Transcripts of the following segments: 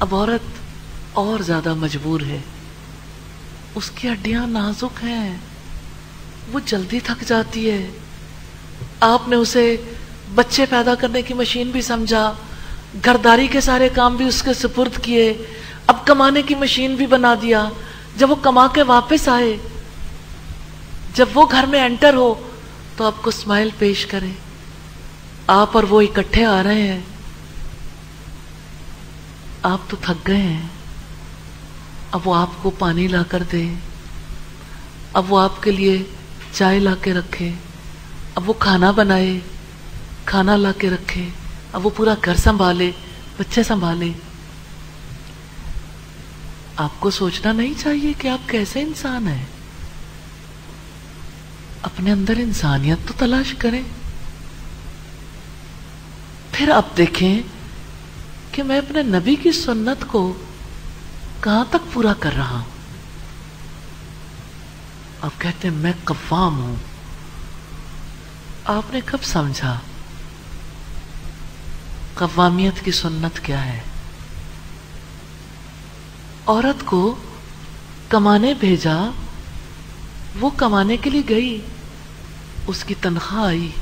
अब औरत और ज्यादा मजबूर है, उसकी हड्डियां नाजुक हैं, वो जल्दी थक जाती है। आपने उसे बच्चे पैदा करने की मशीन भी समझा, घरदारी के सारे काम भी उसके सुपुर्द किए, अब कमाने की मशीन भी बना दिया। जब वो कमा के वापस आए, जब वो घर में एंटर हो तो आपको स्माइल पेश करे। आप और वो इकट्ठे आ रहे हैं, आप तो थक गए हैं, अब वो आपको पानी ला कर दे, अब वो आपके लिए चाय ला के रखे, अब वो खाना बनाए, खाना ला के रखे, अब वो पूरा घर संभाले, बच्चे संभाले। आपको सोचना नहीं चाहिए कि आप कैसे इंसान हैं? अपने अंदर इंसानियत तो तलाश करें। फिर आप देखें कि मैं अपने नबी की सुन्नत को कहां तक पूरा कर रहा हूं। आप कहते हैं मैं कव्वाम हूं। आपने कब समझा कव्वामियत की सुन्नत क्या है? औरत को कमाने भेजा, वो कमाने के लिए गई, उसकी तनख्वाह आई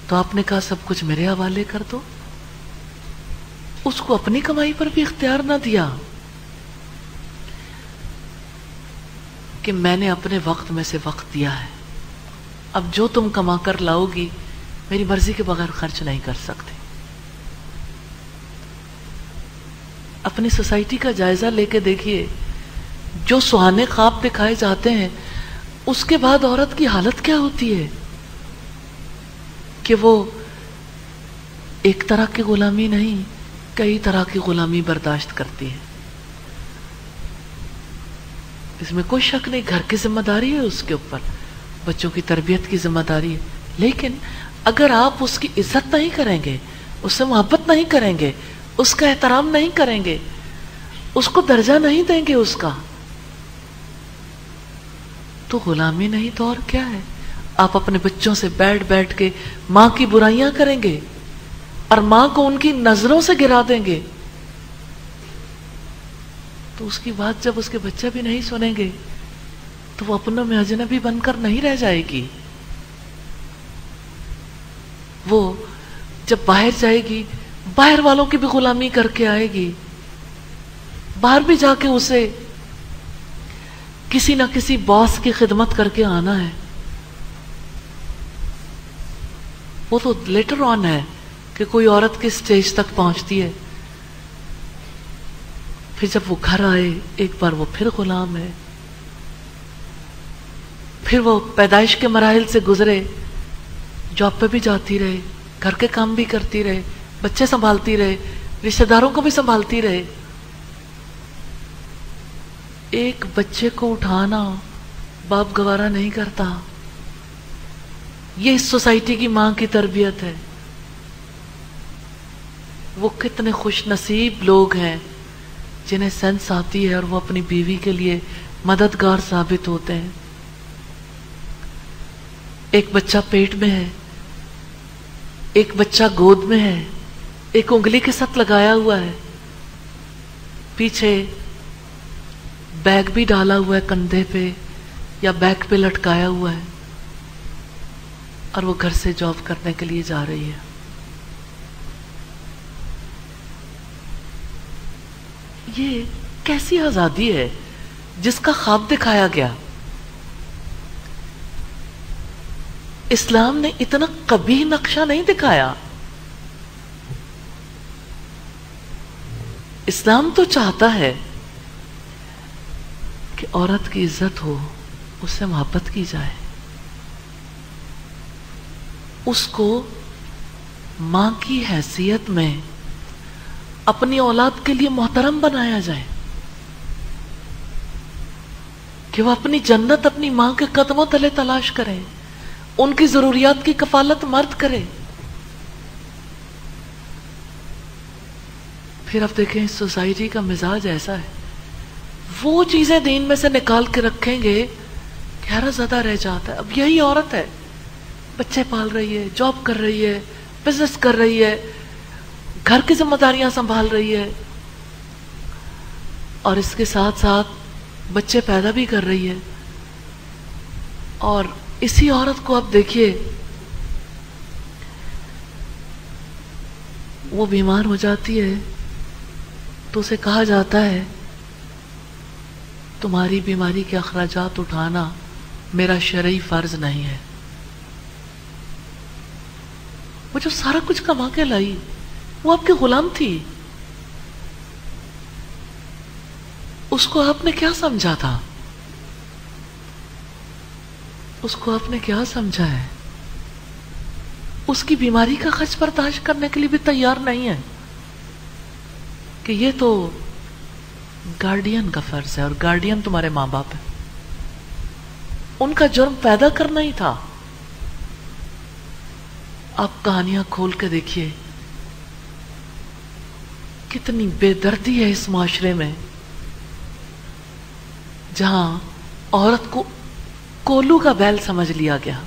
तो आपने कहा सब कुछ मेरे हवाले कर दो। उसको अपनी कमाई पर भी इख्तियार ना दिया कि मैंने अपने वक्त में से वक्त दिया है, अब जो तुम कमा कर लाओगी मेरी मर्जी के बगैर खर्च नहीं कर सकते। अपनी सोसाइटी का जायजा लेके देखिए, जो सुहाने ख्वाब दिखाए जाते हैं उसके बाद औरत की हालत क्या होती है कि वो एक तरह की गुलामी नहीं, कई तरह की गुलामी बर्दाश्त करती है। इसमें कोई शक नहीं, घर की जिम्मेदारी है उसके ऊपर, बच्चों की तरबियत की जिम्मेदारी है। लेकिन अगर आप उसकी इज्जत नहीं करेंगे, उससे मोहब्बत नहीं करेंगे, उसका एहतराम नहीं करेंगे, उसको दर्जा नहीं देंगे उसका, तो गुलामी नहीं तो और क्या है। आप अपने बच्चों से बैठ बैठ के मां की बुराइयां करेंगे और मां को उनकी नजरों से गिरा देंगे, तो उसकी बात जब उसके बच्चे भी नहीं सुनेंगे तो वो अपनों में अजनबी बनकर नहीं रह जाएगी। वो जब बाहर जाएगी बाहर वालों की भी गुलामी करके आएगी, बाहर भी जाके उसे किसी ना किसी बॉस की खिदमत करके आना है। वो तो लेटर ऑन है कि कोई औरत किस स्टेज तक पहुंचती है। फिर जब वो घर आए एक बार वो फिर गुलाम है, फिर वो पैदाइश के मराहिल से गुजरे, जॉब पे भी जाती रहे, घर के काम भी करती रहे, बच्चे संभालती रहे, रिश्तेदारों को भी संभालती रहे। एक बच्चे को उठाना बाप गवारा नहीं करता। ये इस सोसाइटी की मां की तरबियत है। वो कितने खुश नसीब लोग हैं जिन्हें सेंस आती है और वो अपनी बीवी के लिए मददगार साबित होते हैं। एक बच्चा पेट में है, एक बच्चा गोद में है, एक उंगली के साथ लगाया हुआ है, पीछे बैग भी डाला हुआ है कंधे पे या बैग पे लटकाया हुआ है, और वो घर से जॉब करने के लिए जा रही है। ये कैसी आजादी है जिसका ख्वाब दिखाया गया। इस्लाम ने इतना कभी नक्शा नहीं दिखाया। इस्लाम तो चाहता है कि औरत की इज्जत हो, उससे मोहब्बत की जाए, उसको मां की हैसियत में अपनी औलाद के लिए मोहतरम बनाया जाए, कि वह अपनी जन्नत अपनी मां के कदमों तले तलाश करें, उनकी जरूरियात की कफालत मर्द करे। फिर अब देखें सोसाइटी का मिजाज ऐसा है, वो चीजें दीन में से निकाल के रखेंगे, हैरत ज़्यादा रह जाता है। अब यही औरत है, बच्चे पाल रही है, जॉब कर रही है, बिजनेस कर रही है, घर की जिम्मेदारियां संभाल रही है, और इसके साथ साथ बच्चे पैदा भी कर रही है। और इसी औरत को अब देखिए, वो बीमार हो जाती है तो उसे कहा जाता है तुम्हारी बीमारी के अखराजात उठाना मेरा शरई फर्ज नहीं है। वो जो सारा कुछ कमा के लाई वो आपके गुलाम थी, उसको आपने क्या समझा था? उसको आपने क्या समझा है? उसकी बीमारी का खर्च बर्दाश्त करने के लिए भी तैयार नहीं है कि ये तो गार्डियन का फर्ज है और गार्डियन तुम्हारे मां बाप है, उनका जुर्म पैदा करना ही था। आप कहानियां खोल के देखिए, कितनी बेदर्दी है इस माशरे में, जहां औरत को कोल्लू का बैल समझ लिया गया।